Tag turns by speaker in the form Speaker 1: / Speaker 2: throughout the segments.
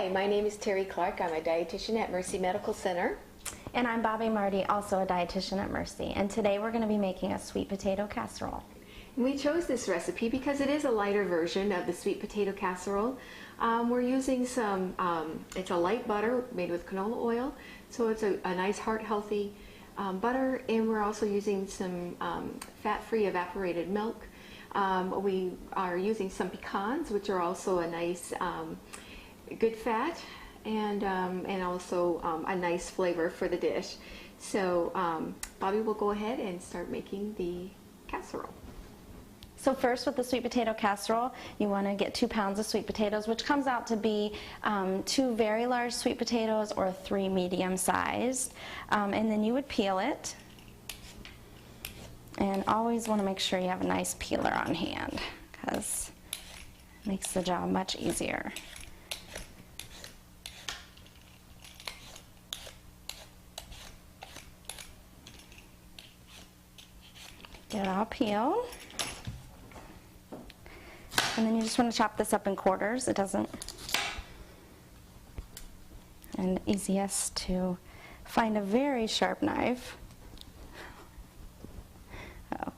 Speaker 1: Hi, my name is Terri Clark. I'm a dietitian at Mercy Medical Center.
Speaker 2: And I'm Bobbi Marti, also a dietitian at Mercy. And today we're going to be making a sweet potato casserole.
Speaker 1: We chose this recipe because it is a lighter version of the sweet potato casserole. We're using some, it's a light butter made with canola oil, so it's a nice heart-healthy butter, and we're also using some fat-free evaporated milk. We are using some pecans, which are also a nice good fat, and also a nice flavor for the dish. So Bobbi will go ahead and start making the casserole.
Speaker 2: So first, with the sweet potato casserole, you want to get 2 pounds of sweet potatoes, which comes out to be 2 very large sweet potatoes or 3 medium-sized. And then you would peel it. And always want to make sure you have a nice peeler on hand, because it makes the job much easier. Get it all peeled. And then you just want to chop this up in quarters. It doesn't, and easiest to find a very sharp knife. Oh.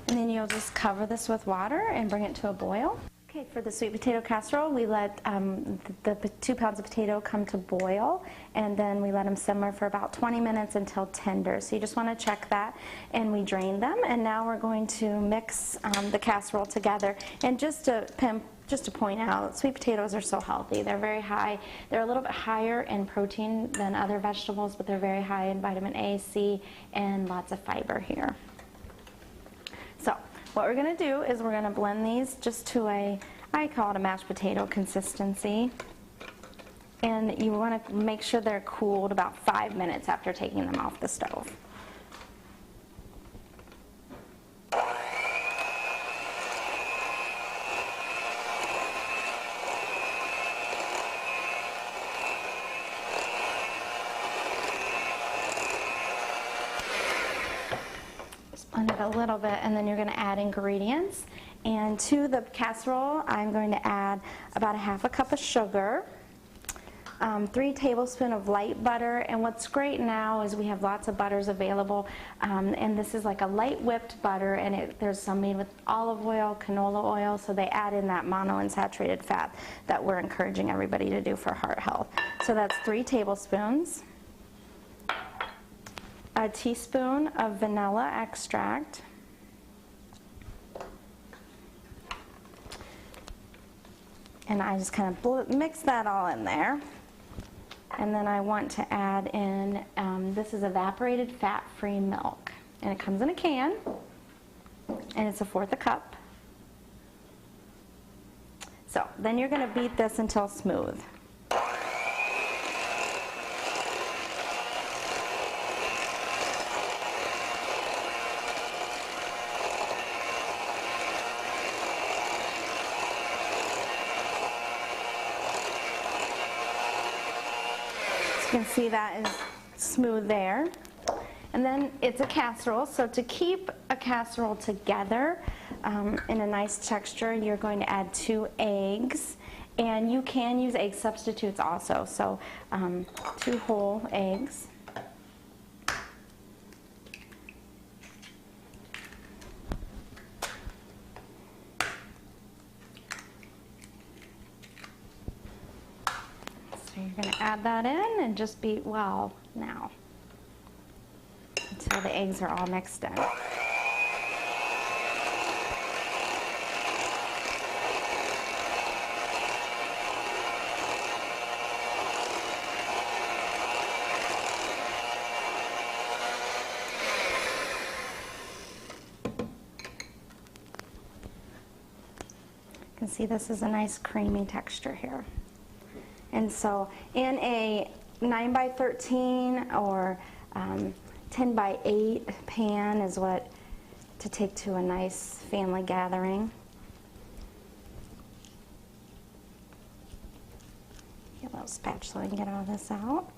Speaker 2: And then you'll just cover this with water and bring it to a boil. Okay, for the sweet potato casserole, we let the 2 pounds of potato come to boil, and then we let them simmer for about 20 minutes until tender. So you just want to check that, and we drain them. And now we're going to mix the casserole together. And just to point out, sweet potatoes are so healthy. They're very high. They're a little bit higher in protein than other vegetables, but they're very high in vitamin A, C, and lots of fiber here. So what we're going to do is we're going to blend these just to I call it a mashed potato consistency. And you want to make sure they're cooled about 5 minutes after taking them off the stove. Blend it a little bit, and then you're going to add ingredients. And to the casserole, I'm going to add about 1/2 cup of sugar, 3 tablespoons of light butter, and what's great now is we have lots of butters available, and this is like a light whipped butter, and there's some made with olive oil, canola oil, so they add in that monounsaturated fat that we're encouraging everybody to do for heart health. So that's 3 tablespoons. A teaspoon of vanilla extract, and I just kind of mix that all in there. And then I want to add in, this is evaporated fat-free milk, and it comes in a can, and it's 1/4 cup. So then you're going to beat this until smooth. You can see that is smooth there. And then it's a casserole, so to keep a casserole together in a nice texture, you're going to add 2 eggs, and you can use egg substitutes also, so 2 whole eggs. So you're going to add that in and just beat well now until the eggs are all mixed in. You can see this is a nice creamy texture here. And so in a 9 by 13 or 10 by 8 pan is what to take to a nice family gathering. Get a little spatula and get all this out.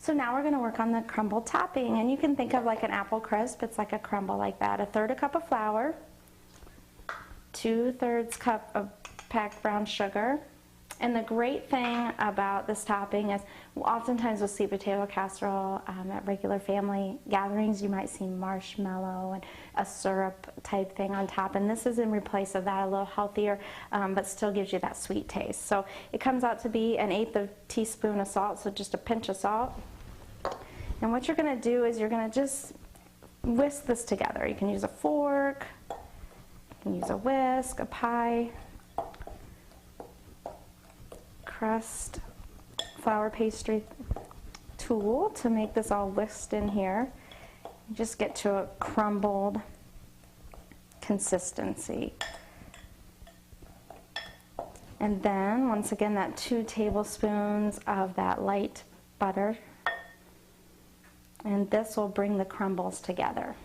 Speaker 2: So now we're going to work on the crumble topping, and you can think of like an apple crisp. It's like a crumble like that. 1/3 cup of flour, 2/3 cup of packed brown sugar. And the great thing about this topping is oftentimes with sweet potato casserole at regular family gatherings, you might see marshmallow and a syrup type thing on top. And this is in replace of that, a little healthier, but still gives you that sweet taste. So it comes out to be 1/8 teaspoon of salt, so just a pinch of salt. And what you're going to do is you're going to just whisk this together. You can use a fork, you can use a whisk, a pie crust flour pastry tool to make this all whisked in here. You just get to a crumbled consistency. And then, once again, that 2 tablespoons of that light butter. And this will bring the crumbles together.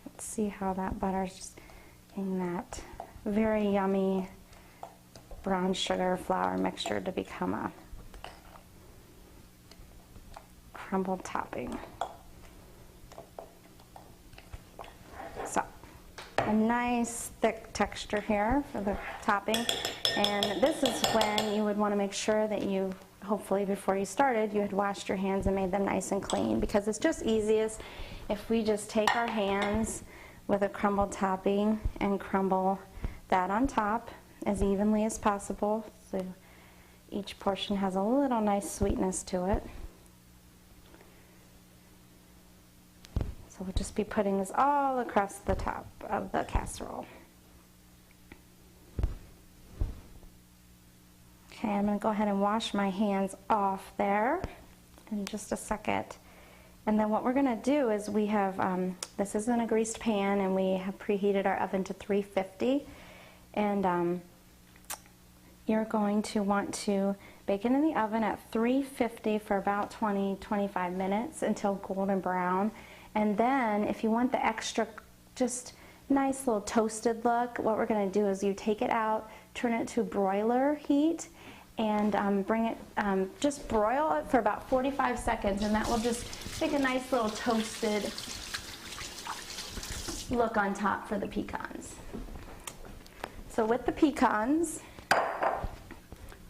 Speaker 2: Let's see how that butter is just getting that very yummy brown sugar flour mixture to become a crumbled topping. So, a nice thick texture here for the topping. And this is when you would want to make sure that you, hopefully before you started, you had washed your hands and made them nice and clean, because it's just easiest if we just take our hands with a crumbled topping and crumble that on top as evenly as possible, so each portion has a little nice sweetness to it. So we'll just be putting this all across the top of the casserole. Okay, I'm going to go ahead and wash my hands off there in just a second. And then what we're going to do is we have, this is in a greased pan, and we have preheated our oven to 350. And you're going to want to bake it in the oven at 350 for about 20-25 minutes until golden brown. And then if you want the extra, just nice little toasted look, what we're going to do is you take it out, turn it to broiler heat, and bring it, just broil it for about 45 seconds, and that will just make a nice little toasted look on top for the pecans. So with the pecans,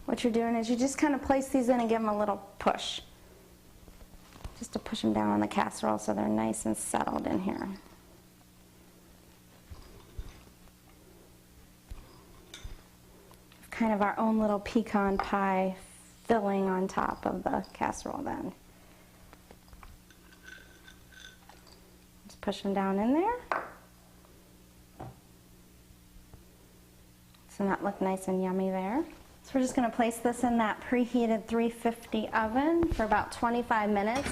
Speaker 2: what you're doing is you just kind of place these in and give them a little push, just to push them down on the casserole so they're nice and settled in here. Kind of our own little pecan pie filling on top of the casserole then. Just push them down in there. So that look nice and yummy there. So we're just going to place this in that preheated 350 oven for about 25 minutes.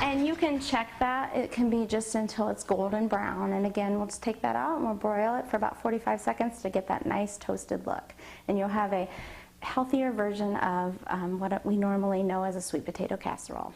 Speaker 2: And you can check that. It can be just until it's golden brown. And again, we'll just take that out and we'll broil it for about 45 seconds to get that nice toasted look. And you'll have a healthier version of what we normally know as a sweet potato casserole.